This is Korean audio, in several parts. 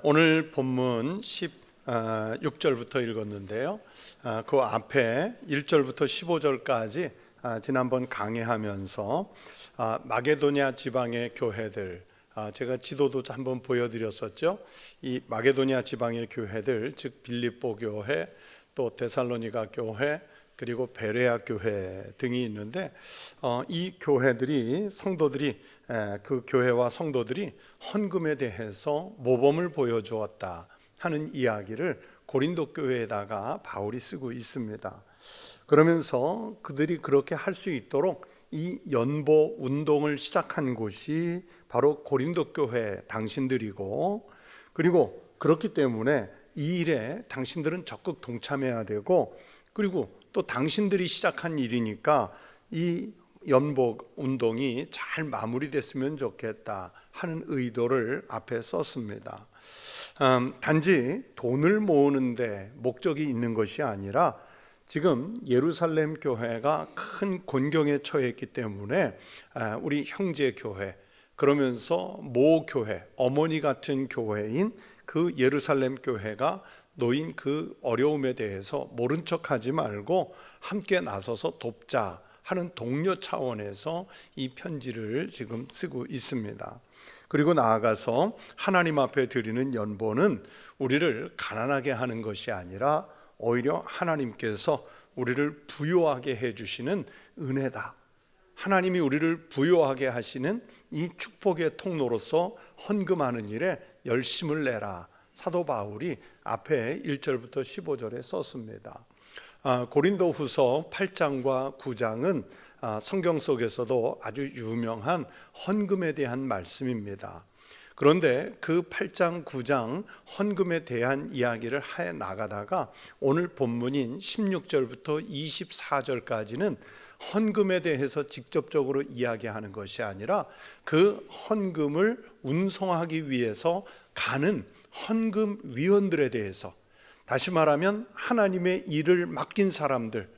오늘 본문 16절부터 읽었는데요. 그 앞에 1절부터 15절까지 지난번 강해하면서 마게도냐 지방의 교회들, 제가 지도도 한번 보여드렸었죠. 이 마게도냐 지방의 교회들, 즉 빌립보 교회, 또 데살로니가 교회, 그리고 베레아 교회 등이 있는데, 이 교회들이 성도들이 그 교회와 성도들이 헌금에 대해서 모범을 보여주었다 하는 이야기를 고린도 교회에다가 바울이 쓰고 있습니다. 그러면서 그들이 그렇게 할 수 있도록 이 연보 운동을 시작한 곳이 바로 고린도 교회 당신들이고, 그리고 그렇기 때문에 이 일에 당신들은 적극 동참해야 되고, 그리고 또 당신들이 시작한 일이니까 이 연복 운동이 잘 마무리됐으면 좋겠다 하는 의도를 앞에 썼습니다. 단지 돈을 모으는데 목적이 있는 것이 아니라 지금 예루살렘 교회가 큰 곤경에 처했기 때문에 우리 형제 교회, 그러면서 모 교회, 어머니 같은 교회인 그 예루살렘 교회가 놓인 그 어려움에 대해서 모른 척하지 말고 함께 나서서 돕자 하는 동료 차원에서 이 편지를 지금 쓰고 있습니다. 그리고 나아가서 하나님 앞에 드리는 연보는 우리를 가난하게 하는 것이 아니라 오히려 하나님께서 우리를 부요하게 해주시는 은혜다. 하나님이 우리를 부요하게 하시는 이 축복의 통로로서 헌금하는 일에 열심을 내라. 사도 바울이 앞에 1절부터 15절에 썼습니다. 고린도 후서 8장과 9장은 성경 속에서도 아주 유명한 헌금에 대한 말씀입니다. 그런데 그 8장, 9장 헌금에 대한 이야기를 해 나가다가 오늘 본문인 16절부터 24절까지는 헌금에 대해서 직접적으로 이야기하는 것이 아니라 그 헌금을 운송하기 위해서 가는 헌금위원들에 대해서, 다시 말하면 하나님의 일을 맡긴 사람들,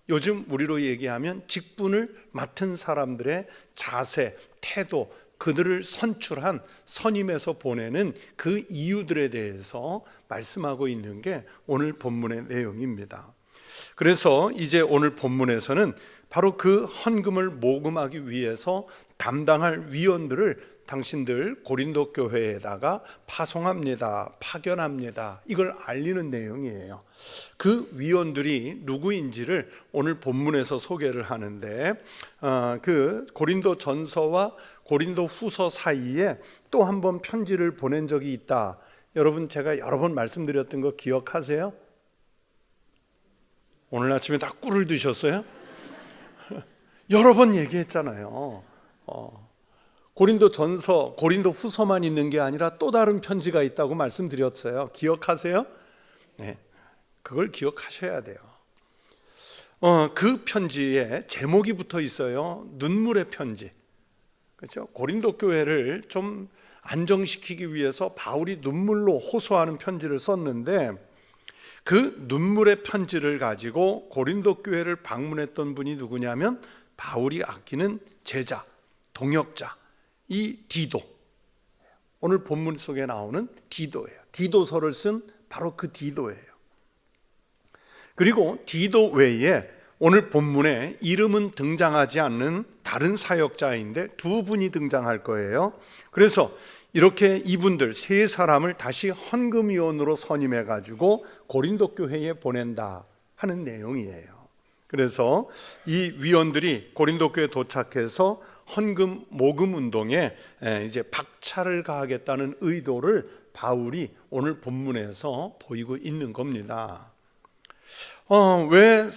요즘 우리로 얘기하면 직분을 맡은 사람들의 자세, 태도, 그들을 선출한 선임에서 보내는 그 이유들에 대해서 말씀하고 있는 게 오늘 본문의 내용입니다. 그래서 이제 오늘 본문에서는 바로 그 헌금을 모금하기 위해서 담당할 위원들을 당신들 고린도 교회에다가 파송합니다, 파견합니다, 이걸 알리는 내용이에요. 그 위원들이 누구인지를 오늘 본문에서 소개를 하는데, 그 고린도 전서와 고린도 후서 사이에 또 한 번 편지를 보낸 적이 있다. 여러분, 제가 여러 번 말씀드렸던 거 기억하세요? 오늘 아침에 다 꿀을 드셨어요? 여러 번 얘기했잖아요. 고린도 전서, 고린도 후서만 있는 게 아니라 또 다른 편지가 있다고 말씀드렸어요. 기억하세요? 네, 그걸 기억하셔야 돼요. 그 편지에 제목이 붙어 있어요. 눈물의 편지. 그렇죠? 고린도 교회를 좀 안정시키기 위해서 바울이 눈물로 호소하는 편지를 썼는데, 그 눈물의 편지를 가지고 고린도 교회를 방문했던 분이 누구냐면 바울이 아끼는 제자, 동역자, 이 디도, 오늘 본문 속에 나오는 디도예요. 디도서를 쓴 바로 그 디도예요. 그리고 디도 외에 오늘 본문에 이름은 등장하지 않는 다른 사역자인데 두 분이 등장할 거예요. 그래서 이렇게 이분들 세 사람을 다시 헌금위원으로 선임해 가지고 고린도 교회에 보낸다 하는 내용이에요. 그래서 이 위원들이 고린도 교회에 도착해서 헌금 모금 운동에 이제 박차를 가하겠다는 의도를 바울이 오늘 본문에서 보이고 있는 겁니다. 왜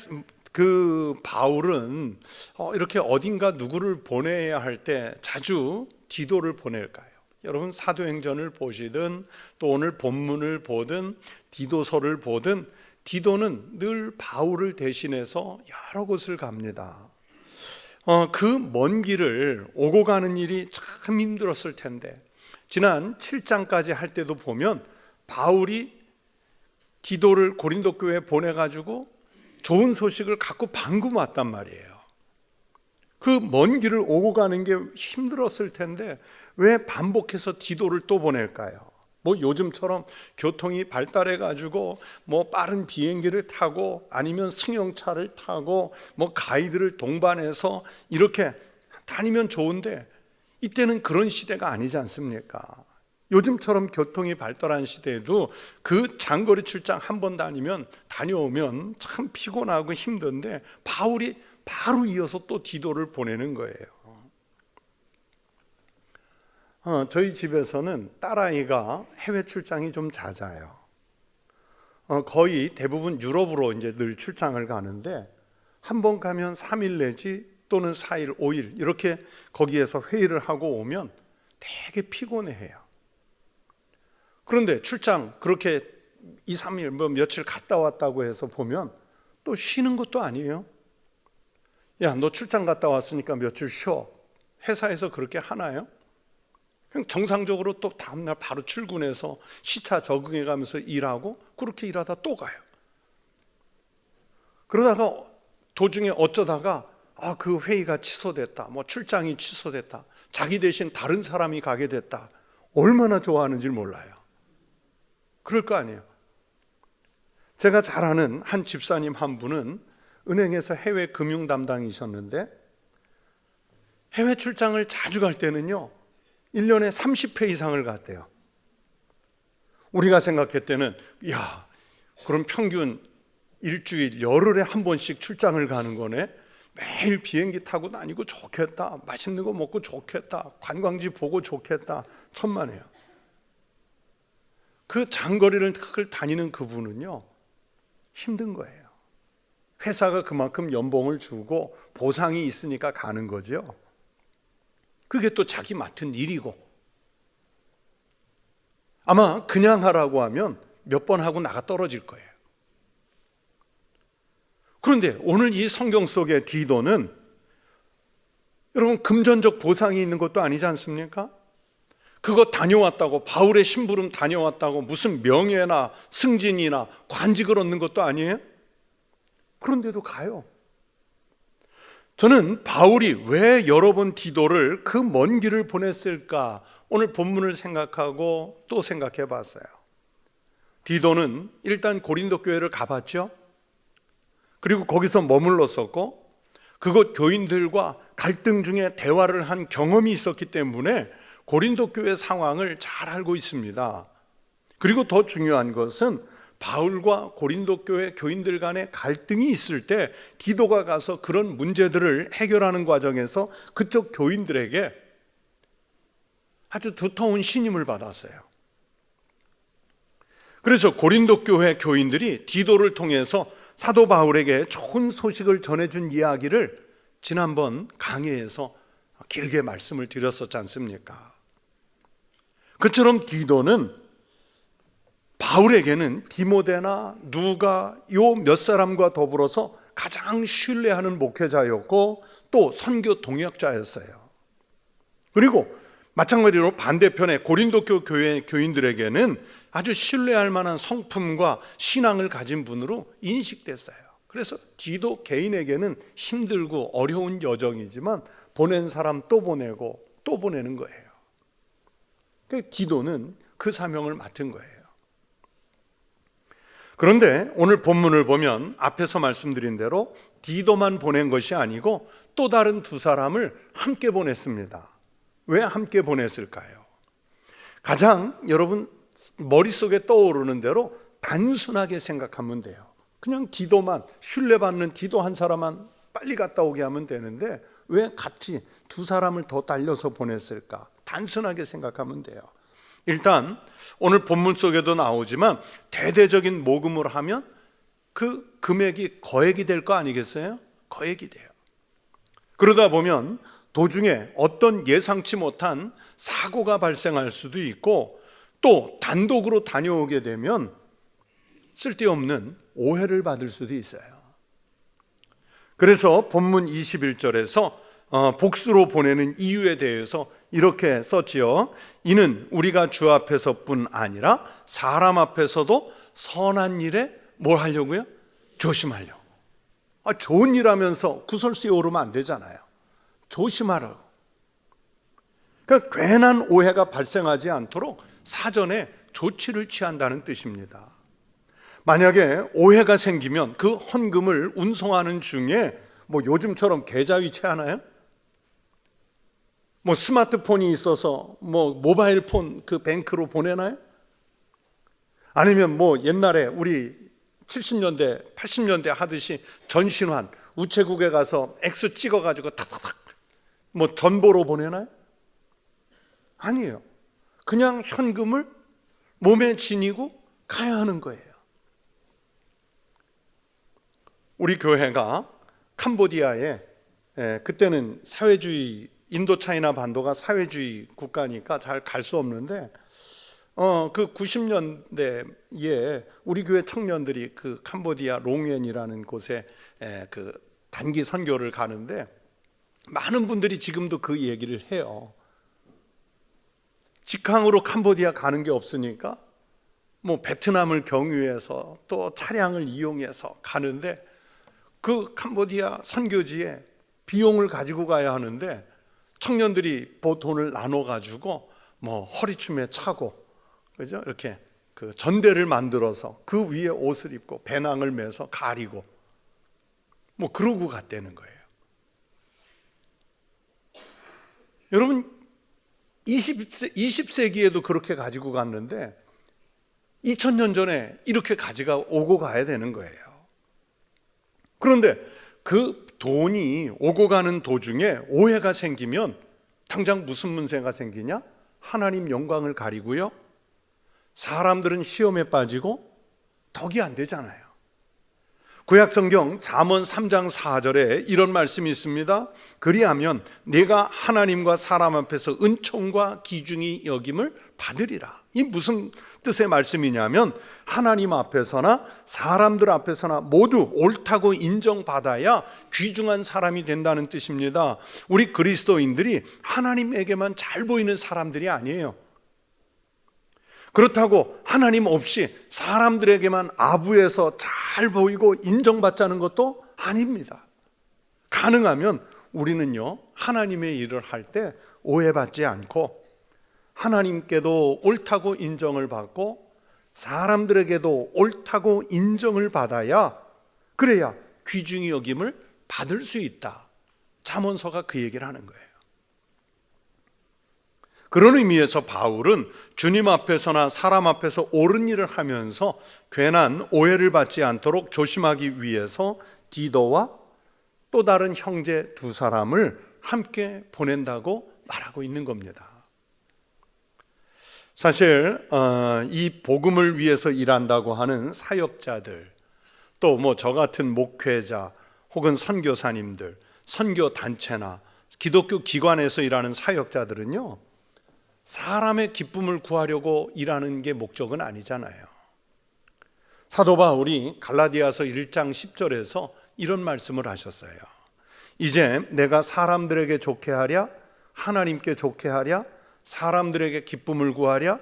그 바울은 이렇게 어딘가 누구를 보내야 할 때 자주 디도를 보낼까요? 여러분, 사도행전을 보시든 또 오늘 본문을 보든 디도서를 보든 디도는 늘 바울을 대신해서 여러 곳을 갑니다. 그 먼 길을 오고 가는 일이 참 힘들었을 텐데, 지난 7장까지 할 때도 보면 바울이 디도를 고린도 교회에 보내가지고 좋은 소식을 갖고 방금 왔단 말이에요. 그 먼 길을 오고 가는 게 힘들었을 텐데 왜 반복해서 디도를 또 보낼까요? 뭐 요즘처럼 교통이 발달해 가지고 뭐 빠른 비행기를 타고 아니면 승용차를 타고 뭐 가이드를 동반해서 이렇게 다니면 좋은데, 이때는 그런 시대가 아니지 않습니까? 요즘처럼 교통이 발달한 시대에도 그 장거리 출장 한 번 다녀오면 참 피곤하고 힘든데 바울이 바로 이어서 또 디도를 보내는 거예요. 저희 집에서는 딸아이가 해외 출장이 좀 잦아요. 거의 대부분 유럽으로 이제 늘 출장을 가는데, 한 번 가면 3일 내지 또는 4일, 5일 이렇게 거기에서 회의를 하고 오면 되게 피곤해해요. 그런데 출장 그렇게 2, 3일 뭐 며칠 갔다 왔다고 해서 보면 또 쉬는 것도 아니에요. 야, 너 출장 갔다 왔으니까 며칠 쉬어. 회사에서 그렇게 하나요? 그냥 정상적으로 또 다음날 바로 출근해서 시차 적응해 가면서 일하고, 그렇게 일하다 또 가요. 그러다가 도중에 어쩌다가 그 회의가 취소됐다, 뭐 출장이 취소됐다, 자기 대신 다른 사람이 가게 됐다. 얼마나 좋아하는지 몰라요. 그럴 거 아니에요. 제가 잘 아는 한 집사님 한 분은 은행에서 해외 금융 담당이셨는데, 해외 출장을 자주 갈 때는요 1년에 30회 이상을 갔대요. 우리가 생각할 때는 야, 그럼 평균 일주일 열흘에 한 번씩 출장을 가는 거네. 매일 비행기 타고 다니고 좋겠다, 맛있는 거 먹고 좋겠다, 관광지 보고 좋겠다, 천만에요. 그 장거리를 다니는 그분은요 힘든 거예요. 회사가 그만큼 연봉을 주고 보상이 있으니까 가는 거죠. 그게 또 자기 맡은 일이고, 아마 그냥 하라고 하면 몇 번 하고 나가 떨어질 거예요. 그런데 오늘 이 성경 속의 디도는 여러분 금전적 보상이 있는 것도 아니지 않습니까? 그거 다녀왔다고, 바울의 심부름 다녀왔다고 무슨 명예나 승진이나 관직을 얻는 것도 아니에요? 그런데도 가요. 저는 바울이 왜 여러 번 디도를 그 먼 길을 보냈을까, 오늘 본문을 생각하고 또 생각해 봤어요. 디도는 일단 고린도 교회를 가봤죠. 그리고 거기서 머물렀었고, 그곳 교인들과 갈등 중에 대화를 한 경험이 있었기 때문에 고린도 교회 상황을 잘 알고 있습니다. 그리고 더 중요한 것은 바울과 고린도 교회 교인들 간의 갈등이 있을 때 디도가 가서 그런 문제들을 해결하는 과정에서 그쪽 교인들에게 아주 두터운 신임을 받았어요. 그래서 고린도 교회 교인들이 디도를 통해서 사도 바울에게 좋은 소식을 전해준 이야기를 지난번 강해에서 길게 말씀을 드렸었지 않습니까? 그처럼 디도는 바울에게는 디모데나 누가 요 몇 사람과 더불어서 가장 신뢰하는 목회자였고 또 선교 동역자였어요. 그리고 마찬가지로 반대편에 고린도 교회 교인들에게는 아주 신뢰할 만한 성품과 신앙을 가진 분으로 인식됐어요. 그래서 디도 개인에게는 힘들고 어려운 여정이지만 보낸 사람 또 보내고 또 보내는 거예요. 그러니까 디도는 그 사명을 맡은 거예요. 그런데 오늘 본문을 보면 앞에서 말씀드린 대로 디도만 보낸 것이 아니고 또 다른 두 사람을 함께 보냈습니다. 왜 함께 보냈을까요? 가장 여러분 머릿속에 떠오르는 대로 단순하게 생각하면 돼요. 그냥 디도만, 신뢰받는 디도 한 사람만 빨리 갔다 오게 하면 되는데 왜 같이 두 사람을 더 달려서 보냈을까? 단순하게 생각하면 돼요. 일단 오늘 본문 속에도 나오지만 대대적인 모금을 하면 그 금액이 거액이 될 거 아니겠어요? 거액이 돼요. 그러다 보면 도중에 어떤 예상치 못한 사고가 발생할 수도 있고, 또 단독으로 다녀오게 되면 쓸데없는 오해를 받을 수도 있어요. 그래서 본문 21절에서 복수로 보내는 이유에 대해서 이렇게 썼지요. 이는 우리가 주 앞에서뿐 아니라 사람 앞에서도 선한 일에 뭘 하려고요? 조심하려고. 좋은 일 하면서 구설수에 오르면 안 되잖아요. 조심하라고. 그러니까 괜한 오해가 발생하지 않도록 사전에 조치를 취한다는 뜻입니다. 만약에 오해가 생기면 그 헌금을 운송하는 중에 요즘처럼 계좌이체하나요? 스마트폰이 있어서 모바일 폰 그 뱅크로 보내나요? 아니면 옛날에 우리 70년대 80년대 하듯이 전신환 우체국에 가서 X 찍어가지고 탁탁탁 전보로 보내나요? 아니에요. 그냥 현금을 몸에 지니고 가야 하는 거예요. 우리 교회가 캄보디아에 그때는 사회주의, 인도 차이나 반도가 사회주의 국가니까 잘 갈 수 없는데 그 90년대에 우리 교회 청년들이 그 캄보디아 롱웬이라는 곳에 그 단기 선교를 가는데 많은 분들이 지금도 그 얘기를 해요. 직항으로 캄보디아 가는 게 없으니까 베트남을 경유해서 또 차량을 이용해서 가는데 그 캄보디아 선교지에 비용을 가지고 가야 하는데 청년들이 돈을 나눠 가지고 허리춤에 차고, 그죠? 이렇게 그 전대를 만들어서 그 위에 옷을 입고 배낭을 메서 가리고 그러고 갔다는 거예요. 여러분 20세기에도 그렇게 가지고 갔는데 2000년 전에 이렇게 오고 가야 되는 거예요. 그런데 그 돈이 오고 가는 도중에 오해가 생기면 당장 무슨 문제가 생기냐? 하나님 영광을 가리고요, 사람들은 시험에 빠지고 덕이 안 되잖아요. 구약성경 잠언 3장 4절에 이런 말씀이 있습니다. 그리하면 네가 하나님과 사람 앞에서 은총과 귀중히 여김을 받으리라. 이 무슨 뜻의 말씀이냐면 하나님 앞에서나 사람들 앞에서나 모두 옳다고 인정받아야 귀중한 사람이 된다는 뜻입니다. 우리 그리스도인들이 하나님에게만 잘 보이는 사람들이 아니에요. 그렇다고 하나님 없이 사람들에게만 아부해서 잘 보이고 인정받자는 것도 아닙니다. 가능하면 우리는요, 하나님의 일을 할 때 오해받지 않고 하나님께도 옳다고 인정을 받고 사람들에게도 옳다고 인정을 받아야, 그래야 귀중히 여김을 받을 수 있다. 잠언서가 그 얘기를 하는 거예요. 그런 의미에서 바울은 주님 앞에서나 사람 앞에서 옳은 일을 하면서 괜한 오해를 받지 않도록 조심하기 위해서 디도와 또 다른 형제 두 사람을 함께 보낸다고 말하고 있는 겁니다. 사실 이 복음을 위해서 일한다고 하는 사역자들, 또 저 같은 목회자 혹은 선교사님들, 선교단체나 기독교 기관에서 일하는 사역자들은요, 사람의 기쁨을 구하려고 일하는 게 목적은 아니잖아요. 사도 바울이 갈라디아서 1장 10절에서 이런 말씀을 하셨어요. 이제 내가 사람들에게 좋게 하랴, 하나님께 좋게 하랴, 사람들에게 기쁨을 구하랴,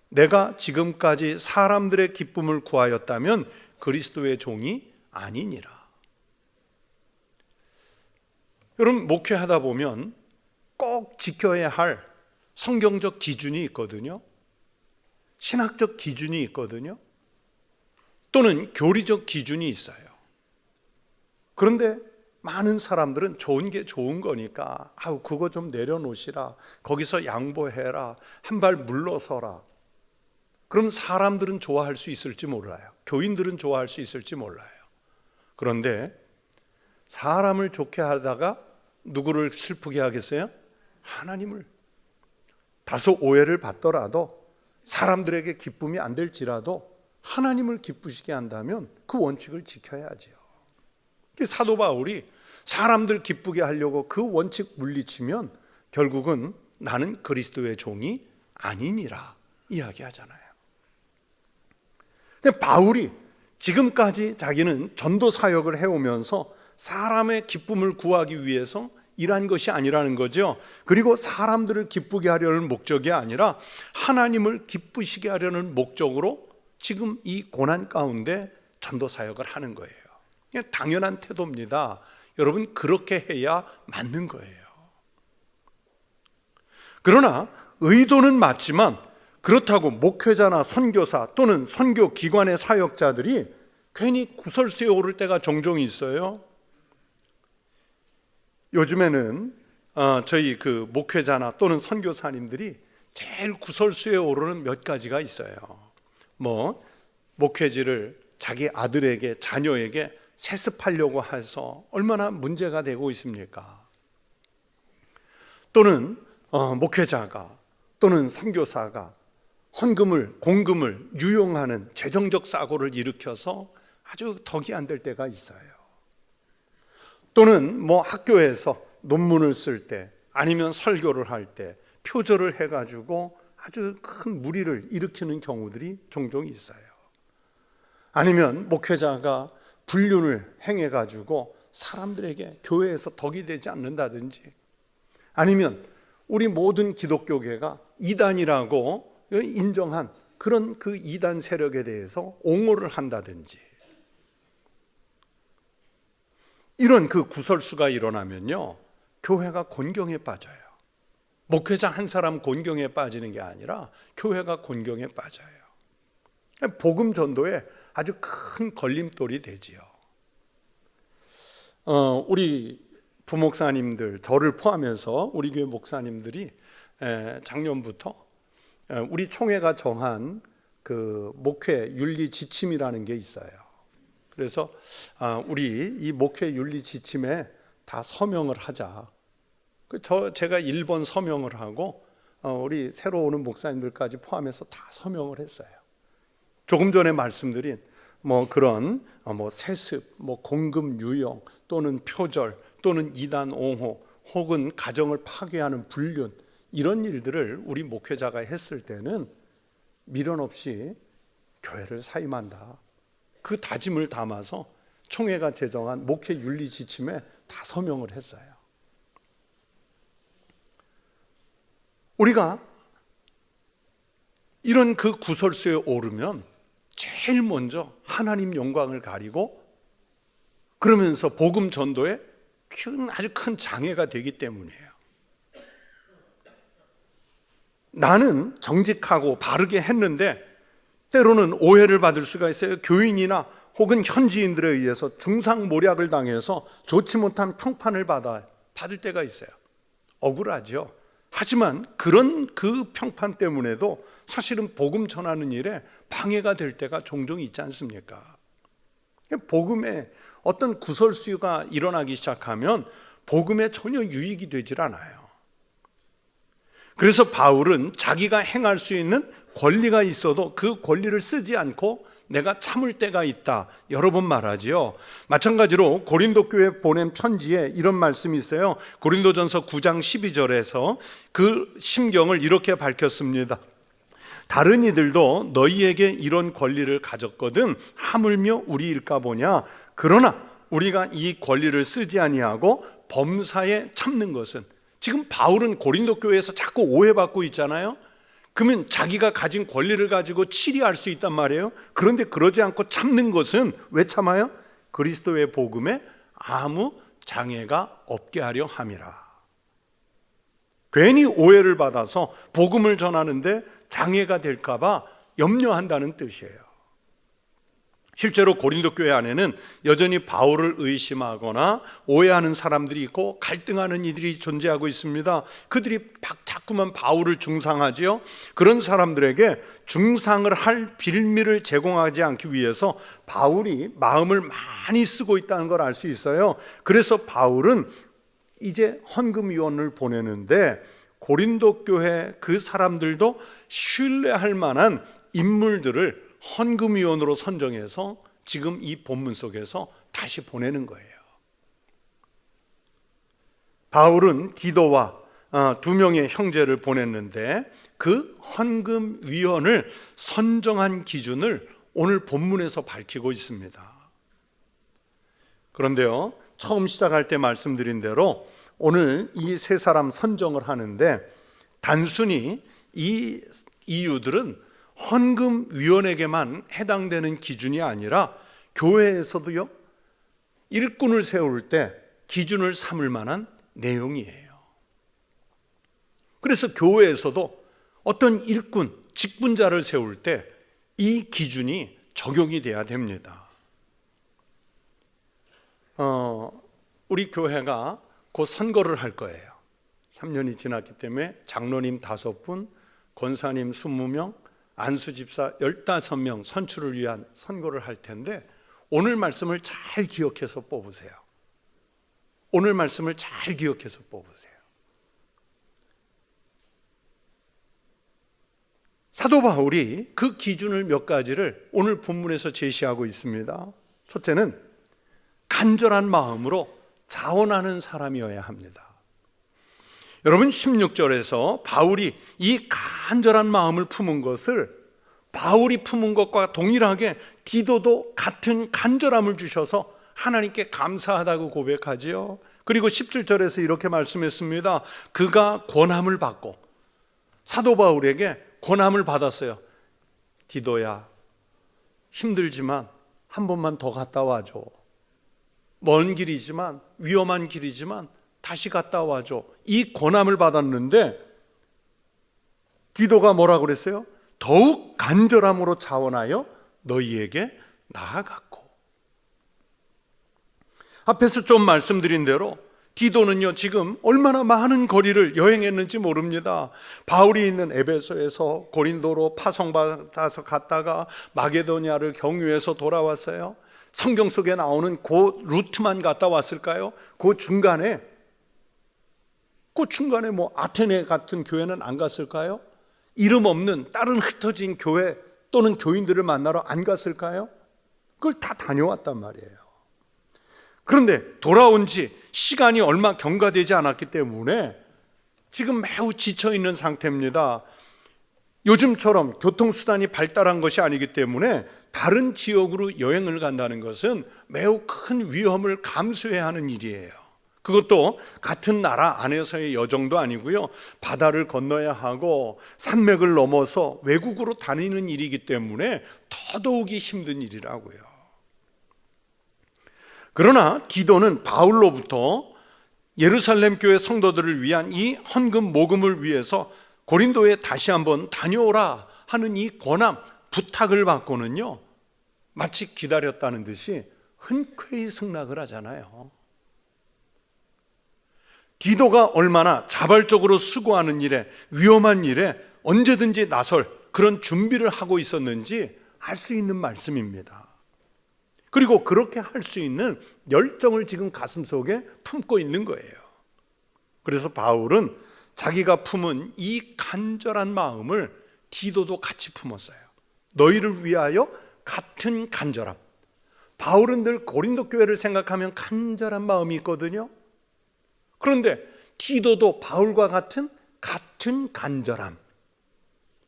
내가 지금까지 사람들의 기쁨을 구하였다면 그리스도의 종이 아니니라. 여러분, 목회하다 보면 꼭 지켜야 할 성경적 기준이 있거든요. 신학적 기준이 있거든요. 또는 교리적 기준이 있어요. 그런데 많은 사람들은 좋은 게 좋은 거니까 그거 좀 내려놓으시라, 거기서 양보해라, 한 발 물러서라. 그럼 사람들은 좋아할 수 있을지 몰라요. 교인들은 좋아할 수 있을지 몰라요. 그런데 사람을 좋게 하다가 누구를 슬프게 하겠어요? 하나님을. 다소 오해를 받더라도, 사람들에게 기쁨이 안 될지라도 하나님을 기쁘시게 한다면 그 원칙을 지켜야죠. 사도 바울이 사람들 기쁘게 하려고 그 원칙 물리치면 결국은 나는 그리스도의 종이 아니니라 이야기하잖아요. 근데 바울이 지금까지 자기는 전도 사역을 해오면서 사람의 기쁨을 구하기 위해서 일한 것이 아니라는 거죠. 그리고 사람들을 기쁘게 하려는 목적이 아니라 하나님을 기쁘시게 하려는 목적으로 지금 이 고난 가운데 전도 사역을 하는 거예요. 당연한 태도입니다. 여러분, 그렇게 해야 맞는 거예요. 그러나 의도는 맞지만 그렇다고 목회자나 선교사 또는 선교 기관의 사역자들이 괜히 구설수에 오를 때가 종종 있어요. 요즘에는 저희 그 목회자나 또는 선교사님들이 제일 구설수에 오르는 몇 가지가 있어요. 목회지를 자기 아들에게, 자녀에게 세습하려고 해서 얼마나 문제가 되고 있습니까? 또는 목회자가 또는 선교사가 헌금을, 공금을 유용하는 재정적 사고를 일으켜서 아주 덕이 안 될 때가 있어요. 또는 학교에서 논문을 쓸 때 아니면 설교를 할 때 표절을 해가지고 아주 큰 무리를 일으키는 경우들이 종종 있어요. 아니면 목회자가 불륜을 행해가지고 사람들에게 교회에서 덕이 되지 않는다든지, 아니면 우리 모든 기독교계가 이단이라고 인정한 그런 그 이단 세력에 대해서 옹호를 한다든지, 이런 그 구설수가 일어나면요, 교회가 곤경에 빠져요. 목회자 한 사람 곤경에 빠지는 게 아니라 교회가 곤경에 빠져요. 복음 전도에 아주 큰 걸림돌이 되지요. 우리 부목사님들, 저를 포함해서 우리 교회 목사님들이 작년부터 우리 총회가 정한 그 목회 윤리 지침이라는 게 있어요. 그래서 우리 이 목회 윤리 지침에 다 서명을 하자. 제가 1번 서명을 하고 우리 새로 오는 목사님들까지 포함해서 다 서명을 했어요. 조금 전에 말씀드린 그런 세습, 공금 유용 또는 표절 또는 이단 옹호 혹은 가정을 파괴하는 불륜, 이런 일들을 우리 목회자가 했을 때는 미련 없이 교회를 사임한다. 그 다짐을 담아서 총회가 제정한 목회 윤리 지침에 다 서명을 했어요. 우리가 이런 그 구설수에 오르면 제일 먼저 하나님 영광을 가리고, 그러면서 복음 전도에 아주 큰 장애가 되기 때문이에요. 나는 정직하고 바르게 했는데 때로는 오해를 받을 수가 있어요. 교인이나 혹은 현지인들에 의해서 중상모략을 당해서 좋지 못한 평판을 받을 때가 있어요. 억울하죠. 하지만 그런 그 평판 때문에도 사실은 복음 전하는 일에 방해가 될 때가 종종 있지 않습니까? 복음에 어떤 구설수가 일어나기 시작하면 복음에 전혀 유익이 되질 않아요. 그래서 바울은 자기가 행할 수 있는 권리가 있어도 그 권리를 쓰지 않고 내가 참을 때가 있다, 여러 번 말하지요. 마찬가지로 고린도 교회에 보낸 편지에 이런 말씀이 있어요. 고린도전서 9장 12절에서 그 심경을 이렇게 밝혔습니다. 다른 이들도 너희에게 이런 권리를 가졌거든 하물며 우리일까 보냐. 그러나 우리가 이 권리를 쓰지 아니하고 범사에 참는 것은, 지금 바울은 고린도 교회에서 자꾸 오해받고 있잖아요. 그러면 자기가 가진 권리를 가지고 치리할 수 있단 말이에요. 그런데 그러지 않고 참는 것은 왜 참아요? 그리스도의 복음에 아무 장애가 없게 하려 함이라. 괜히 오해를 받아서 복음을 전하는데 장애가 될까 봐 염려한다는 뜻이에요. 실제로 고린도 교회 안에는 여전히 바울을 의심하거나 오해하는 사람들이 있고 갈등하는 이들이 존재하고 있습니다. 그들이 자꾸만 바울을 중상하지요. 그런 사람들에게 중상을 할 빌미를 제공하지 않기 위해서 바울이 마음을 많이 쓰고 있다는 걸 알 수 있어요. 그래서 바울은 이제 헌금위원을 보내는데 고린도 교회 그 사람들도 신뢰할 만한 인물들을 헌금위원으로 선정해서 지금 이 본문 속에서 다시 보내는 거예요. 바울은 디도와 두 명의 형제를 보냈는데 그 헌금위원을 선정한 기준을 오늘 본문에서 밝히고 있습니다. 그런데요, 처음 시작할 때 말씀드린 대로 오늘 이 세 사람 선정을 하는데 단순히 이 이유들은 헌금위원에게만 해당되는 기준이 아니라 교회에서도요, 일꾼을 세울 때 기준을 삼을 만한 내용이에요. 그래서 교회에서도 어떤 일꾼, 직분자를 세울 때 이 기준이 적용이 돼야 됩니다. 우리 교회가 곧 선거를 할 거예요. 3년이 지났기 때문에 장로님 5분, 권사님 20명, 안수집사 15명 선출을 위한 선거를 할 텐데 오늘 말씀을 잘 기억해서 뽑으세요. 오늘 말씀을 잘 기억해서 뽑으세요. 사도 바울이 그 기준을 몇 가지를 오늘 본문에서 제시하고 있습니다. 첫째는 간절한 마음으로 자원하는 사람이어야 합니다. 여러분 16절에서 바울이 이 간절한 마음을 품은 것을 바울이 품은 것과 동일하게 디도도 같은 간절함을 주셔서 하나님께 감사하다고 고백하지요. 그리고 17절에서 이렇게 말씀했습니다. 그가 권함을 받고 사도 바울에게 권함을 받았어요. 디도야, 힘들지만 한 번만 더 갔다 와줘. 먼 길이지만 위험한 길이지만 다시 갔다 와줘. 이 권함을 받았는데 디도가 뭐라고 그랬어요? 더욱 간절함으로 자원하여 너희에게 나아갔고. 앞에서 좀 말씀드린 대로 디도는요 지금 얼마나 많은 거리를 여행했는지 모릅니다. 바울이 있는 에베소에서 고린도로 파송받아서 갔다가 마게도냐를 경유해서 돌아왔어요. 성경 속에 나오는 그 루트만 갔다 왔을까요? 그 중간에 뭐 아테네 같은 교회는 안 갔을까요? 이름 없는 다른 흩어진 교회 또는 교인들을 만나러 안 갔을까요? 그걸 다 다녀왔단 말이에요. 그런데 돌아온 지 시간이 얼마 경과되지 않았기 때문에 지금 매우 지쳐있는 상태입니다. 요즘처럼 교통수단이 발달한 것이 아니기 때문에 다른 지역으로 여행을 간다는 것은 매우 큰 위험을 감수해야 하는 일이에요. 그것도 같은 나라 안에서의 여정도 아니고요, 바다를 건너야 하고 산맥을 넘어서 외국으로 다니는 일이기 때문에 더더욱이 힘든 일이라고요. 그러나 디도는 바울로부터 예루살렘 교회 성도들을 위한 이 헌금 모금을 위해서 고린도에 다시 한번 다녀오라 하는 이 권함, 부탁을 받고는요 마치 기다렸다는 듯이 흔쾌히 승낙을 하잖아요. 디도가 얼마나 자발적으로 수고하는 일에, 위험한 일에 언제든지 나설 그런 준비를 하고 있었는지 알 수 있는 말씀입니다. 그리고 그렇게 할 수 있는 열정을 지금 가슴속에 품고 있는 거예요. 그래서 바울은 자기가 품은 이 간절한 마음을 디도도 같이 품었어요. 너희를 위하여 같은 간절함. 바울은 늘 고린도 교회를 생각하면 간절한 마음이 있거든요. 그런데 디도도 바울과 같은 간절함,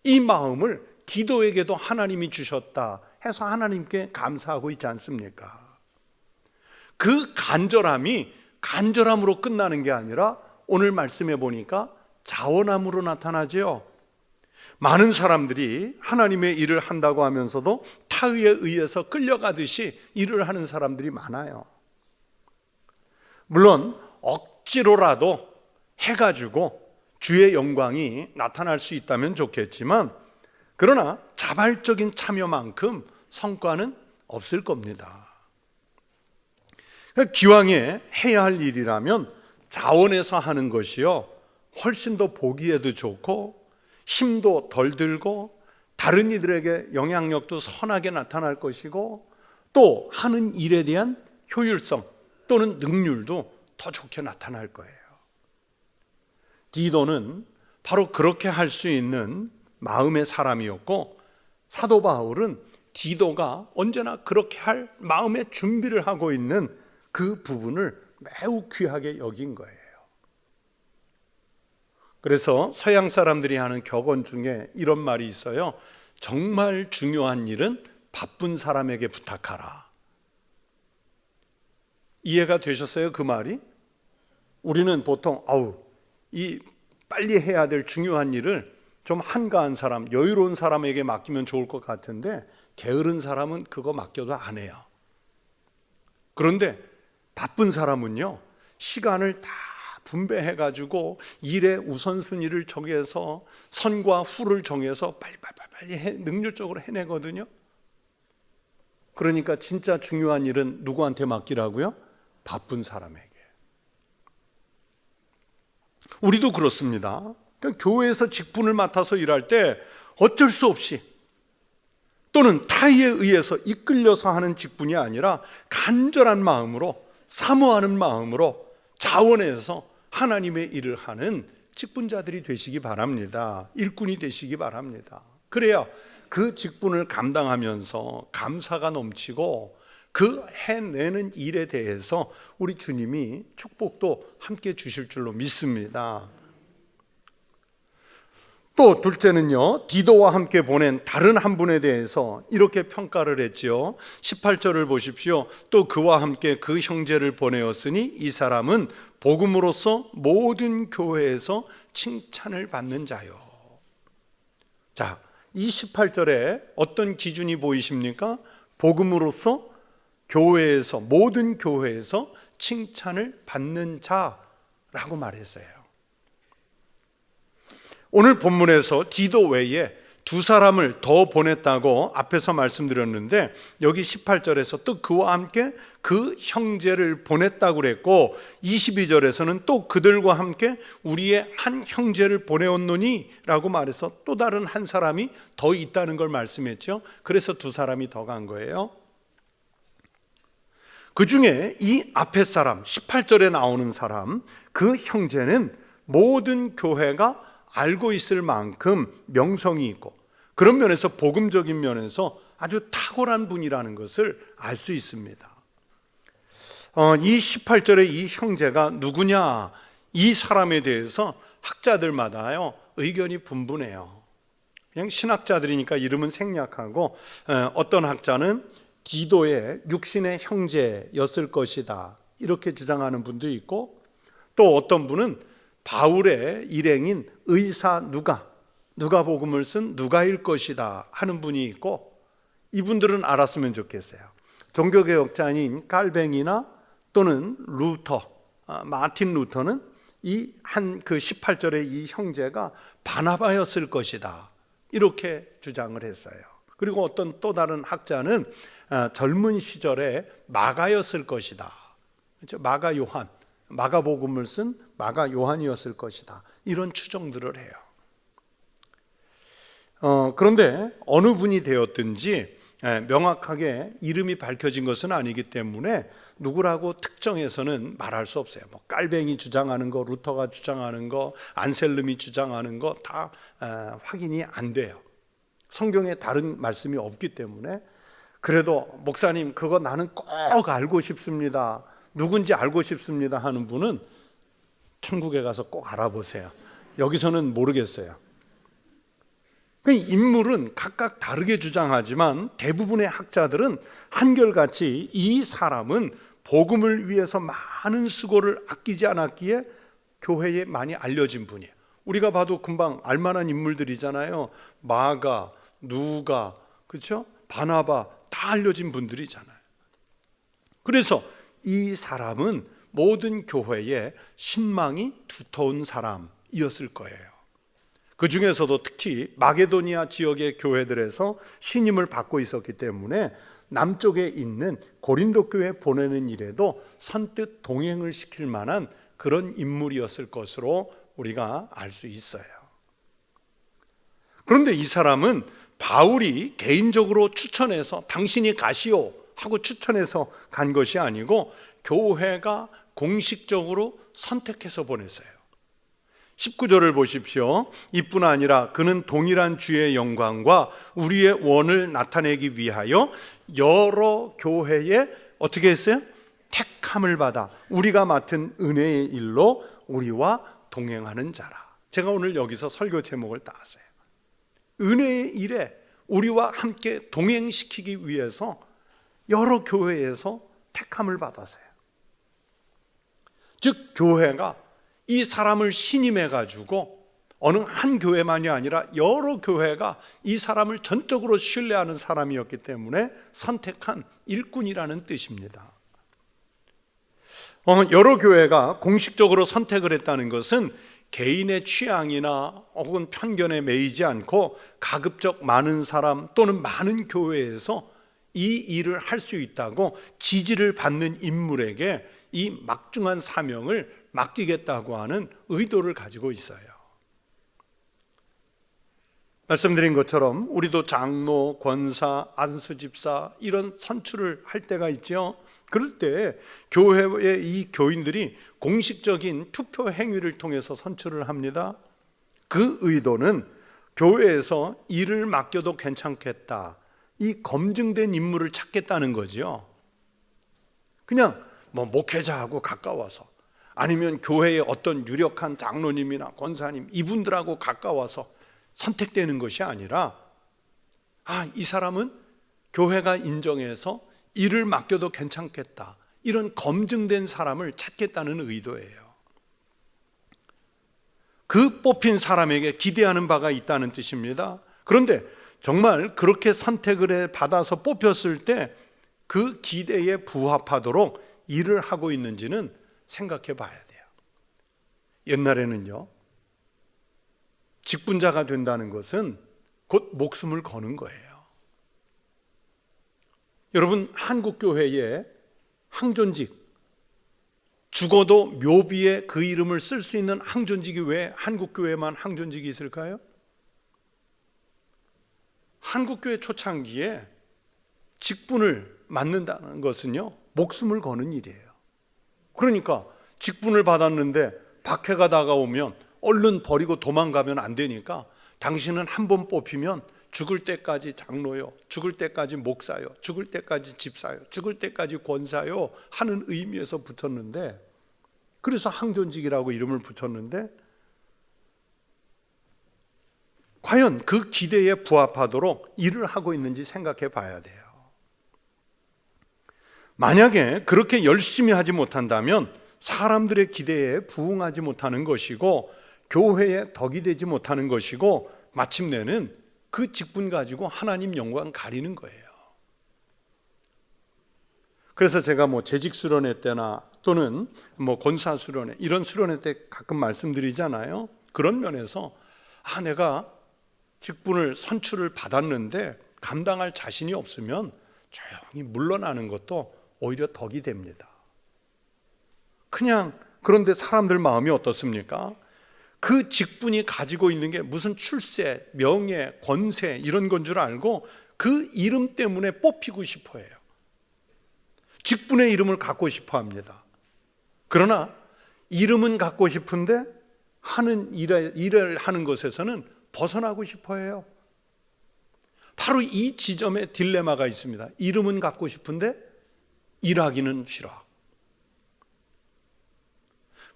이 마음을 디도에게도 하나님이 주셨다 해서 하나님께 감사하고 있지 않습니까? 그 간절함이 간절함으로 끝나는 게 아니라 오늘 말씀해 보니까 자원함으로 나타나죠. 많은 사람들이 하나님의 일을 한다고 하면서도 타의에 의해서 끌려가듯이 일을 하는 사람들이 많아요. 물론 억지로라도 해가지고 주의 영광이 나타날 수 있다면 좋겠지만, 그러나 자발적인 참여만큼 성과는 없을 겁니다. 기왕에 해야 할 일이라면 자원해서 하는 것이요 훨씬 더 보기에도 좋고 힘도 덜 들고 다른 이들에게 영향력도 선하게 나타날 것이고 또 하는 일에 대한 효율성 또는 능률도 더 좋게 나타날 거예요. 디도는 바로 그렇게 할 수 있는 마음의 사람이었고, 사도 바울은 디도가 언제나 그렇게 할 마음의 준비를 하고 있는 그 부분을 매우 귀하게 여긴 거예요. 그래서 서양 사람들이 하는 격언 중에 이런 말이 있어요. 정말 중요한 일은 바쁜 사람에게 부탁하라. 이해가 되셨어요? 그 말이? 우리는 보통 이 빨리 해야 될 중요한 일을 좀 한가한 사람, 여유로운 사람에게 맡기면 좋을 것 같은데 게으른 사람은 그거 맡겨도 안 해요. 그런데 바쁜 사람은요 시간을 다 분배해가지고 일의 우선순위를 정해서 선과 후를 정해서 빨리 능률적으로 해내거든요. 그러니까 진짜 중요한 일은 누구한테 맡기라고요? 바쁜 사람에게. 우리도 그렇습니다. 그러니까 교회에서 직분을 맡아서 일할 때 어쩔 수 없이 또는 타의에 의해서 이끌려서 하는 직분이 아니라 간절한 마음으로, 사모하는 마음으로 자원해서 하나님의 일을 하는 직분자들이 되시기 바랍니다. 일꾼이 되시기 바랍니다. 그래야 그 직분을 감당하면서 감사가 넘치고 그 해내는 일에 대해서 우리 주님이 축복도 함께 주실 줄로 믿습니다. 또 둘째는요, 디도와 함께 보낸 다른 한 분에 대해서 이렇게 평가를 했지요. 18절을 보십시오. 또 그와 함께 그 형제를 보내었으니 이 사람은 복음으로써 모든 교회에서 칭찬을 받는 자요. 자, 이 18절에 어떤 기준이 보이십니까? 복음으로써 교회에서, 모든 교회에서 칭찬을 받는 자라고 말했어요. 오늘 본문에서 디도 외에 두 사람을 더 보냈다고 앞에서 말씀드렸는데, 여기 18절에서 또 그와 함께 그 형제를 보냈다고 그랬고, 22절에서는 또 그들과 함께 우리의 한 형제를 보내었노니 라고 말해서 또 다른 한 사람이 더 있다는 걸 말씀했죠. 그래서 두 사람이 더 간 거예요. 그 중에 이 앞에 사람, 18절에 나오는 사람, 그 형제는 모든 교회가 알고 있을 만큼 명성이 있고, 그런 면에서 복음적인 면에서 아주 탁월한 분이라는 것을 알 수 있습니다. 이 18절에 이 형제가 누구냐, 이 사람에 대해서 학자들마다요 의견이 분분해요. 그냥 신학자들이니까 이름은 생략하고, 어떤 학자는 디도의 육신의 형제였을 것이다 이렇게 주장하는 분도 있고, 또 어떤 분은 바울의 일행인 의사 누가복음을 쓴 누가일 것이다 하는 분이 있고, 이분들은 알았으면 좋겠어요. 종교개혁자인 깔뱅이나 또는 루터, 마틴 루터는 이 한 그 18절의 이 형제가 바나바였을 것이다 이렇게 주장을 했어요. 그리고 어떤 또 다른 학자는 젊은 시절에 마가였을 것이다. 그렇죠? 마가 요한, 마가복음을 쓴 마가 요한이었을 것이다. 이런 추정들을 해요. 그런데 어느 분이 되었든지 명확하게 이름이 밝혀진 것은 아니기 때문에 누구라고 특정해서는 말할 수 없어요. 뭐 깔뱅이 주장하는 거, 루터가 주장하는 거, 안셀름이 주장하는 거 다 확인이 안 돼요. 성경에 다른 말씀이 없기 때문에. 그래도 목사님 그거 나는 꼭 알고 싶습니다, 누군지 알고 싶습니다 하는 분은 천국에 가서 꼭 알아보세요. 여기서는 모르겠어요. 인물은 각각 다르게 주장하지만 대부분의 학자들은 한결같이 이 사람은 복음을 위해서 많은 수고를 아끼지 않았기에 교회에 많이 알려진 분이에요. 우리가 봐도 금방 알만한 인물들이잖아요. 마가, 누가, 그렇죠? 바나바 다 알려진 분들이잖아요. 그래서 이 사람은 모든 교회에 신망이 두터운 사람이었을 거예요. 그 중에서도 특히 마게도니아 지역의 교회들에서 신임을 받고 있었기 때문에 남쪽에 있는 고린도 교회 보내는 일에도 선뜻 동행을 시킬 만한 그런 인물이었을 것으로 우리가 알 수 있어요. 그런데 이 사람은 바울이 개인적으로 추천해서 당신이 가시오 하고 추천해서 간 것이 아니고 교회가 공식적으로 선택해서 보냈어요. 19절을 보십시오. 이뿐 아니라 그는 동일한 주의 영광과 우리의 원을 나타내기 위하여 여러 교회에 어떻게 했어요? 택함을 받아 우리가 맡은 은혜의 일로 우리와 동행하는 자라. 제가 오늘 여기서 설교 제목을 따왔어요. 은혜의 일에 우리와 함께 동행시키기 위해서 여러 교회에서 택함을 받았어요. 즉 교회가 이 사람을 신임해 가지고 어느 한 교회만이 아니라 여러 교회가 이 사람을 전적으로 신뢰하는 사람이었기 때문에 선택한 일꾼이라는 뜻입니다. 여러 교회가 공식적으로 선택을 했다는 것은 개인의 취향이나 혹은 편견에 매이지 않고 가급적 많은 사람 또는 많은 교회에서 이 일을 할 수 있다고 지지를 받는 인물에게 이 막중한 사명을 맡기겠다고 하는 의도를 가지고 있어요. 말씀드린 것처럼 우리도 장로, 권사, 안수집사 이런 선출을 할 때가 있죠. 그럴 때 교회의 이 교인들이 공식적인 투표 행위를 통해서 선출을 합니다. 그 의도는 교회에서 일을 맡겨도 괜찮겠다, 이 검증된 인물을 찾겠다는 거죠. 그냥 목회자하고 가까워서, 아니면 교회의 어떤 유력한 장로님이나 권사님 이분들하고 가까워서 선택되는 것이 아니라, 이 사람은 교회가 인정해서 일을 맡겨도 괜찮겠다, 이런 검증된 사람을 찾겠다는 의도예요. 그 뽑힌 사람에게 기대하는 바가 있다는 뜻입니다. 그런데 정말 그렇게 선택을 받아서 뽑혔을 때 그 기대에 부합하도록 일을 하고 있는지는 생각해 봐야 돼요. 옛날에는요, 직분자가 된다는 것은 곧 목숨을 거는 거예요. 여러분, 한국교회에 항존직, 죽어도 묘비에 그 이름을 쓸 수 있는 항존직이 왜 한국교회만 항존직이 있을까요? 한국교회 초창기에 직분을 맡는다는 것은요, 목숨을 거는 일이에요. 그러니까 직분을 받았는데 박해가 다가오면 얼른 버리고 도망가면 안 되니까, 당신은 한 번 뽑히면 죽을 때까지 장로요, 죽을 때까지 목사요, 죽을 때까지 집사요, 죽을 때까지 권사요 하는 의미에서 붙였는데, 그래서 항존직이라고 이름을 붙였는데, 과연 그 기대에 부합하도록 일을 하고 있는지 생각해 봐야 돼요. 만약에 그렇게 열심히 하지 못한다면 사람들의 기대에 부응하지 못하는 것이고, 교회에 덕이 되지 못하는 것이고, 마침내는 그 직분 가지고 하나님 영광 가리는 거예요. 그래서 제가 재직 수련회 때나 또는 권사 수련회, 이런 수련회 때 가끔 말씀드리잖아요. 그런 면에서 내가 직분을 선출을 받았는데 감당할 자신이 없으면 조용히 물러나는 것도 오히려 덕이 됩니다. 그런데 사람들 마음이 어떻습니까? 그 직분이 가지고 있는 게 무슨 출세, 명예, 권세 이런 건 줄 알고 그 이름 때문에 뽑히고 싶어 해요. 직분의 이름을 갖고 싶어 합니다. 그러나 이름은 갖고 싶은데 하는 일을 하는 것에서는 벗어나고 싶어 해요. 바로 이 지점에 딜레마가 있습니다. 이름은 갖고 싶은데 일하기는 싫어.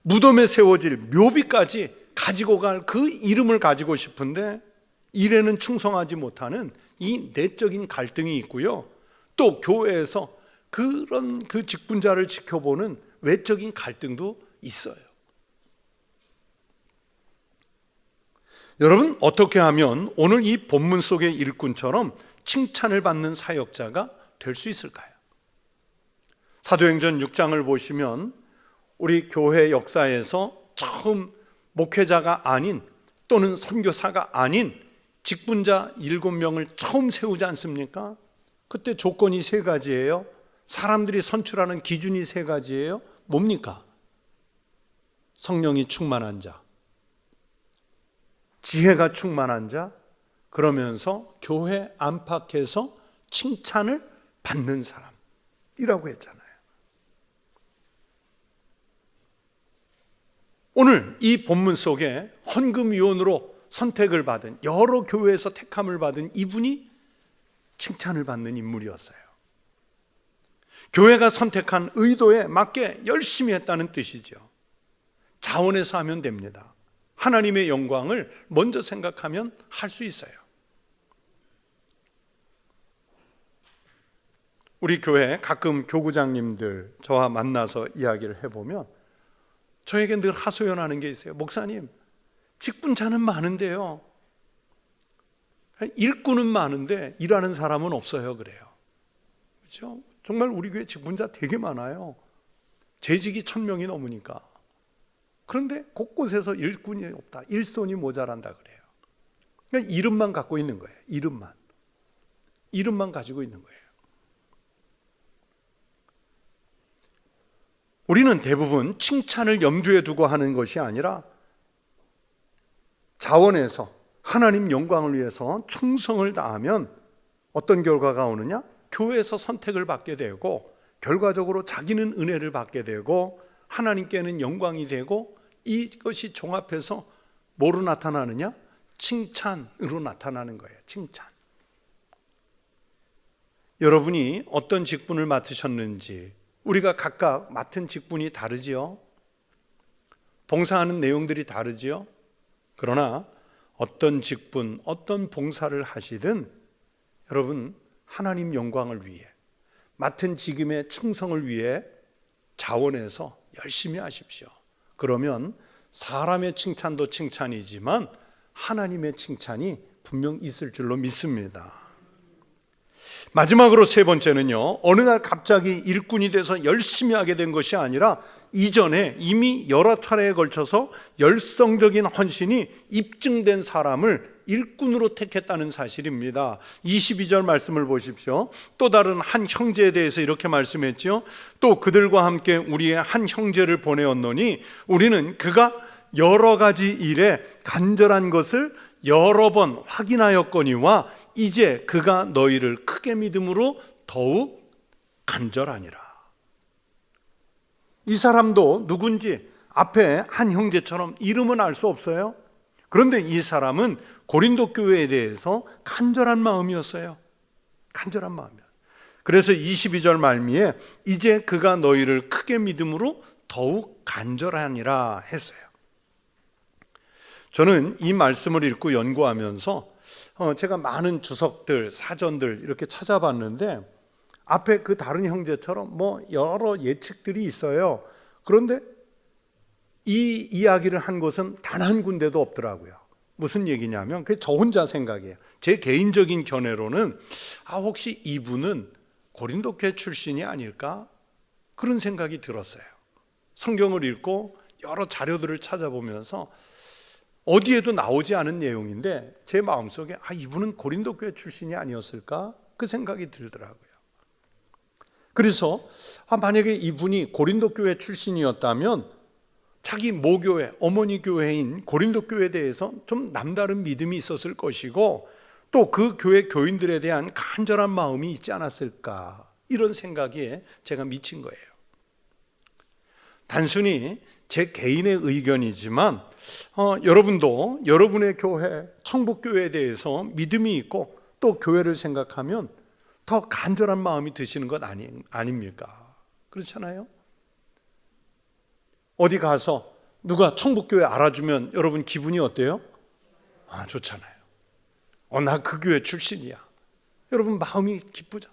무덤에 세워질 묘비까지 가지고 갈 그 이름을 가지고 싶은데 일에는 충성하지 못하는 이 내적인 갈등이 있고요. 또 교회에서 그런 그 직분자를 지켜보는 외적인 갈등도 있어요. 여러분, 어떻게 하면 오늘 이 본문 속의 일꾼처럼 칭찬을 받는 사역자가 될 수 있을까요? 사도행전 6장을 보시면 우리 교회 역사에서 처음 목회자가 아닌 또는 선교사가 아닌 직분자 7명을 처음 세우지 않습니까? 그때 조건이 3가지예요. 사람들이 선출하는 기준이 3가지예요. 뭡니까? 성령이 충만한 자, 지혜가 충만한 자, 그러면서 교회 안팎에서 칭찬을 받는 사람이라고 했잖아요. 오늘 이 본문 속에 헌금위원으로 선택을 받은, 여러 교회에서 택함을 받은 이분이 칭찬을 받는 인물이었어요. 교회가 선택한 의도에 맞게 열심히 했다는 뜻이죠. 자원해서 하면 됩니다. 하나님의 영광을 먼저 생각하면 할 수 있어요. 우리 교회 가끔 교구장님들 저와 만나서 이야기를 해보면 저에게 늘 하소연하는 게 있어요. 목사님, 직분자는 많은데요, 일꾼은 많은데 일하는 사람은 없어요. 그래요. 그렇죠? 정말 우리 교회 직분자 되게 많아요. 재직이 1000명이 넘으니까. 그런데 곳곳에서 일꾼이 없다, 일손이 모자란다 그래요. 그냥 이름만 갖고 있는 거예요. 이름만 가지고 있는 거예요. 우리는 대부분 칭찬을 염두에 두고 하는 것이 아니라 자원에서 하나님 영광을 위해서 충성을 다하면 어떤 결과가 오느냐? 교회에서 선택을 받게 되고 결과적으로 자기는 은혜를 받게 되고 하나님께는 영광이 되고, 이것이 종합해서 뭐로 나타나느냐? 칭찬으로 나타나는 거예요. 칭찬. 여러분이 어떤 직분을 맡으셨는지, 우리가 각각 맡은 직분이 다르지요. 봉사하는 내용들이 다르지요. 그러나 어떤 직분, 어떤 봉사를 하시든 여러분 하나님 영광을 위해, 맡은 직임의 충성을 위해 자원해서 열심히 하십시오. 그러면 사람의 칭찬도 칭찬이지만 하나님의 칭찬이 분명 있을 줄로 믿습니다. 마지막으로 세 번째는요, 어느 날 갑자기 일꾼이 돼서 열심히 하게 된 것이 아니라 이전에 이미 여러 차례에 걸쳐서 열성적인 헌신이 입증된 사람을 일꾼으로 택했다는 사실입니다. 22절 말씀을 보십시오. 또 다른 한 형제에 대해서 이렇게 말씀했죠. 또 그들과 함께 우리의 한 형제를 보내었노니 우리는 그가 여러 가지 일에 간절한 것을 여러 번 확인하였거니와 이제 그가 너희를 크게 믿음으로 더욱 간절하니라. 이 사람도 누군지 앞에 한 형제처럼 이름은 알 수 없어요. 그런데 이 사람은 고린도 교회에 대해서 간절한 마음이었어요. 간절한 마음이었어요. 그래서 22절 말미에 이제 그가 너희를 크게 믿음으로 더욱 간절하니라 했어요. 저는 이 말씀을 읽고 연구하면서 제가 많은 주석들, 사전들 이렇게 찾아봤는데 앞에 그 다른 형제처럼 여러 예측들이 있어요. 그런데 이 이야기를 한 곳은 단 한 군데도 없더라고요. 무슨 얘기냐면 그게 저 혼자 생각이에요. 제 개인적인 견해로는 혹시 이분은 고린도 교회 출신이 아닐까? 그런 생각이 들었어요. 성경을 읽고 여러 자료들을 찾아보면서 어디에도 나오지 않은 내용인데 제 마음속에 이분은 고린도 교회 출신이 아니었을까? 그 생각이 들더라고요. 그래서 만약에 이분이 고린도 교회 출신이었다면 자기 모교회, 어머니 교회인 고린도 교회에 대해서 좀 남다른 믿음이 있었을 것이고 또 그 교회 교인들에 대한 간절한 마음이 있지 않았을까, 이런 생각에 제가 미친 거예요. 단순히 제 개인의 의견이지만 여러분도 여러분의 교회, 청북교회에 대해서 믿음이 있고 또 교회를 생각하면 더 간절한 마음이 드시는 것 아닙니까? 그렇잖아요? 어디 가서 누가 청북교회 알아주면 여러분 기분이 어때요? 좋잖아요. 나 그 교회 출신이야. 여러분 마음이 기쁘죠.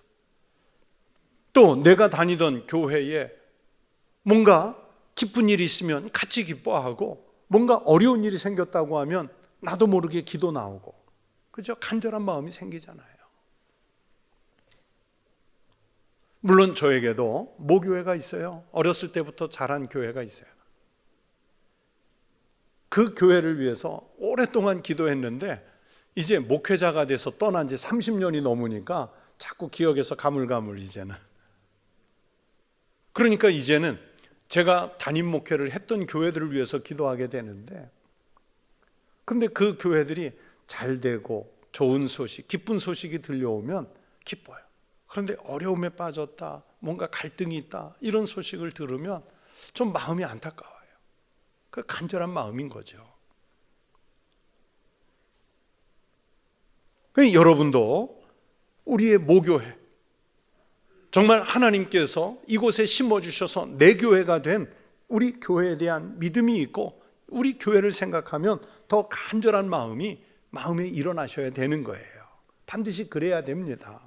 또 내가 다니던 교회에 뭔가 기쁜 일이 있으면 같이 기뻐하고, 뭔가 어려운 일이 생겼다고 하면 나도 모르게 기도 나오고, 그죠? 간절한 마음이 생기잖아요. 물론 저에게도 모교회가 있어요. 어렸을 때부터 자란 교회가 있어요. 그 교회를 위해서 오랫동안 기도했는데 이제 목회자가 돼서 떠난 지 30년이 넘으니까 자꾸 기억에서 가물가물 이제는. 그러니까 이제는 제가 담임 목회를 했던 교회들을 위해서 기도하게 되는데, 근데 그 교회들이 잘 되고 좋은 소식, 기쁜 소식이 들려오면 기뻐요. 그런데 어려움에 빠졌다, 뭔가 갈등이 있다, 이런 소식을 들으면 좀 마음이 안타까워요. 그 간절한 마음인 거죠. 그러니까 여러분도 우리의 모교회, 정말 하나님께서 이곳에 심어주셔서 내 교회가 된 우리 교회에 대한 믿음이 있고 우리 교회를 생각하면 더 간절한 마음에 일어나셔야 되는 거예요. 반드시 그래야 됩니다.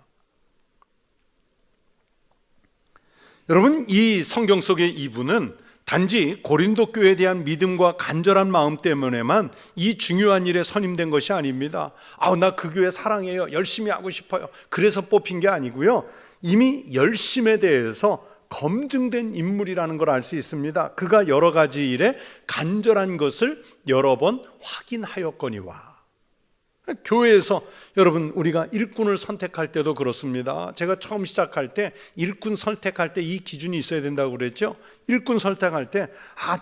여러분, 이 성경 속의 이분은 단지 고린도 교회에 대한 믿음과 간절한 마음 때문에만 이 중요한 일에 선임된 것이 아닙니다. 나 그 교회 사랑해요, 열심히 하고 싶어요, 그래서 뽑힌 게 아니고요. 이미 열심에 대해서 검증된 인물이라는 걸 알 수 있습니다. 그가 여러 가지 일에 간절한 것을 여러 번 확인하였거니와. 교회에서 여러분, 우리가 일꾼을 선택할 때도 그렇습니다. 제가 처음 시작할 때 일꾼 선택할 때 이 기준이 있어야 된다고 그랬죠. 일꾼 선택할 때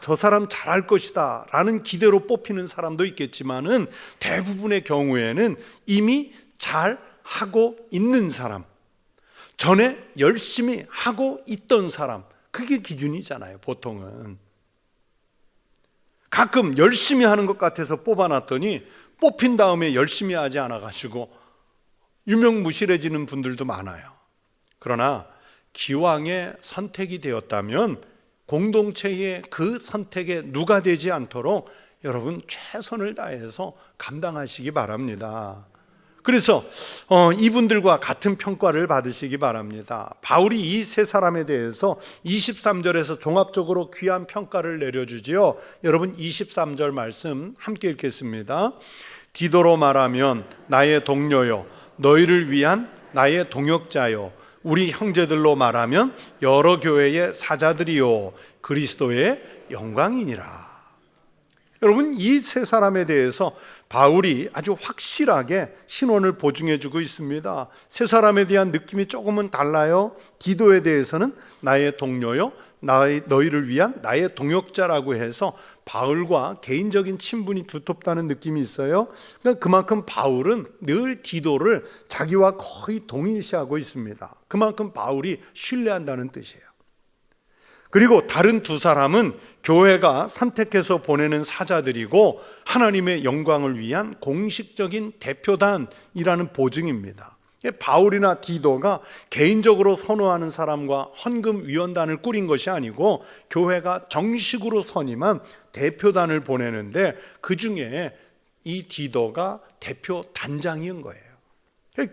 저 사람 잘할 것이다 라는 기대로 뽑히는 사람도 있겠지만은 대부분의 경우에는 이미 잘 하고 있는 사람, 전에 열심히 하고 있던 사람, 그게 기준이잖아요. 보통은 가끔 열심히 하는 것 같아서 뽑아놨더니 뽑힌 다음에 열심히 하지 않아가지고 유명무실해지는 분들도 많아요. 그러나 기왕에 선택이 되었다면 공동체의 그 선택에 누가 되지 않도록 여러분 최선을 다해서 감당하시기 바랍니다. 그래서 이분들과 같은 평가를 받으시기 바랍니다. 바울이 이 세 사람에 대해서 23절에서 종합적으로 귀한 평가를 내려주지요. 여러분 23절 말씀 함께 읽겠습니다. 디도로 말하면 나의 동료요, 너희를 위한 나의 동역자요, 우리 형제들로 말하면 여러 교회의 사자들이요, 그리스도의 영광이니라. 여러분, 이 세 사람에 대해서 바울이 아주 확실하게 신원을 보증해주고 있습니다. 세 사람에 대한 느낌이 조금은 달라요. 디도에 대해서는 나의 동료요, 너희를 위한 나의 동역자라고 해서 바울과 개인적인 친분이 두텁다는 느낌이 있어요. 그러니까 그만큼 바울은 늘 디도를 자기와 거의 동일시하고 있습니다. 그만큼 바울이 신뢰한다는 뜻이에요. 그리고 다른 두 사람은 교회가 선택해서 보내는 사자들이고 하나님의 영광을 위한 공식적인 대표단이라는 보증입니다. 바울이나 디도가 개인적으로 선호하는 사람과 헌금위원단을 꾸린 것이 아니고 교회가 정식으로 선임한 대표단을 보내는데 그 중에 이 디도가 대표단장인 거예요.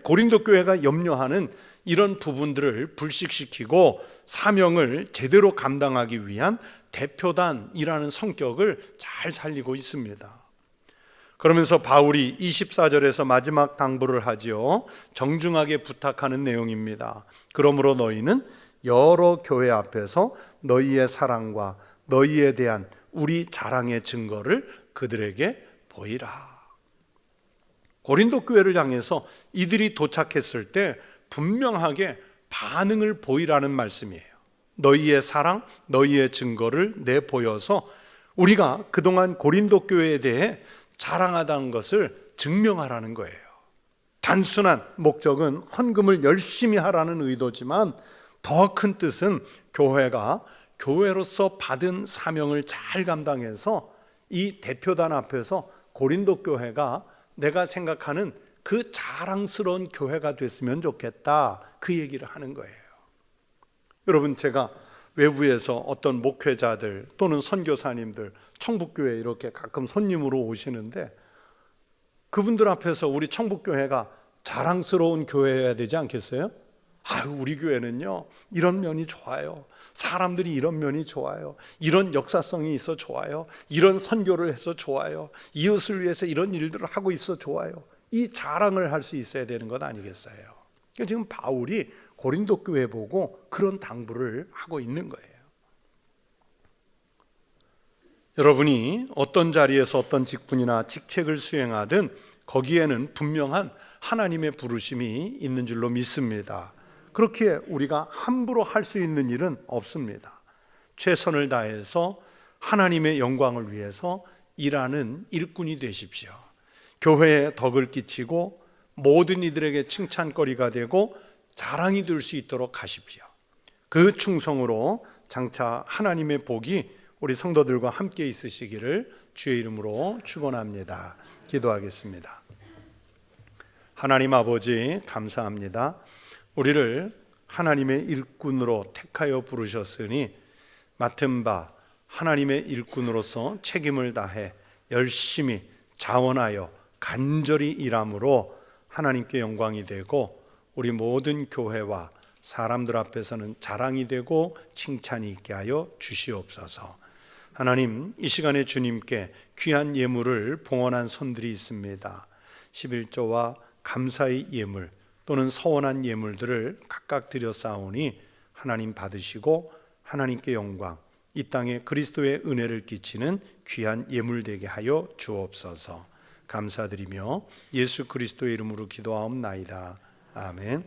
고린도 교회가 염려하는 이런 부분들을 불식시키고 사명을 제대로 감당하기 위한 대표단이라는 성격을 잘 살리고 있습니다. 그러면서 바울이 24절에서 마지막 당부를 하지요. 정중하게 부탁하는 내용입니다. 그러므로 너희는 여러 교회 앞에서 너희의 사랑과 너희에 대한 우리 자랑의 증거를 그들에게 보이라. 고린도 교회를 향해서 이들이 도착했을 때 분명하게 반응을 보이라는 말씀이에요. 너희의 사랑, 너희의 증거를 내보여서 우리가 그동안 고린도 교회에 대해 자랑하다는 것을 증명하라는 거예요. 단순한 목적은 헌금을 열심히 하라는 의도지만 더 큰 뜻은 교회가 교회로서 받은 사명을 잘 감당해서 이 대표단 앞에서 고린도 교회가 내가 생각하는 그 자랑스러운 교회가 됐으면 좋겠다, 그 얘기를 하는 거예요. 여러분, 제가 외부에서 어떤 목회자들 또는 선교사님들 청북교회 이렇게 가끔 손님으로 오시는데 그분들 앞에서 우리 청북교회가 자랑스러운 교회여야 되지 않겠어요? 우리 교회는요 이런 면이 좋아요, 사람들이 이런 면이 좋아요, 이런 역사성이 있어 좋아요, 이런 선교를 해서 좋아요, 이웃을 위해서 이런 일들을 하고 있어 좋아요, 이 자랑을 할 수 있어야 되는 것 아니겠어요? 그러니까 지금 바울이 고린도 교회 보고 그런 당부를 하고 있는 거예요. 여러분이 어떤 자리에서 어떤 직분이나 직책을 수행하든 거기에는 분명한 하나님의 부르심이 있는 줄로 믿습니다. 그렇기에 우리가 함부로 할 수 있는 일은 없습니다. 최선을 다해서 하나님의 영광을 위해서 일하는 일꾼이 되십시오. 교회에 덕을 끼치고 모든 이들에게 칭찬거리가 되고 자랑이 될 수 있도록 하십시오. 그 충성으로 장차 하나님의 복이 우리 성도들과 함께 있으시기를 주의 이름으로 축원합니다. 기도하겠습니다. 하나님 아버지, 감사합니다. 우리를 하나님의 일꾼으로 택하여 부르셨으니 맡은 바 하나님의 일꾼으로서 책임을 다해 열심히 자원하여 간절히 일함으로 하나님께 영광이 되고 우리 모든 교회와 사람들 앞에서는 자랑이 되고 칭찬이 있게 하여 주시옵소서. 하나님, 이 시간에 주님께 귀한 예물을 봉헌한 손들이 있습니다. 11조와 감사의 예물 또는 서원한 예물들을 각각 드렸사오니 하나님 받으시고 하나님께 영광, 이 땅에 그리스도의 은혜를 끼치는 귀한 예물 되게 하여 주옵소서. 감사드리며 예수 그리스도의 이름으로 기도하옵나이다. 아멘.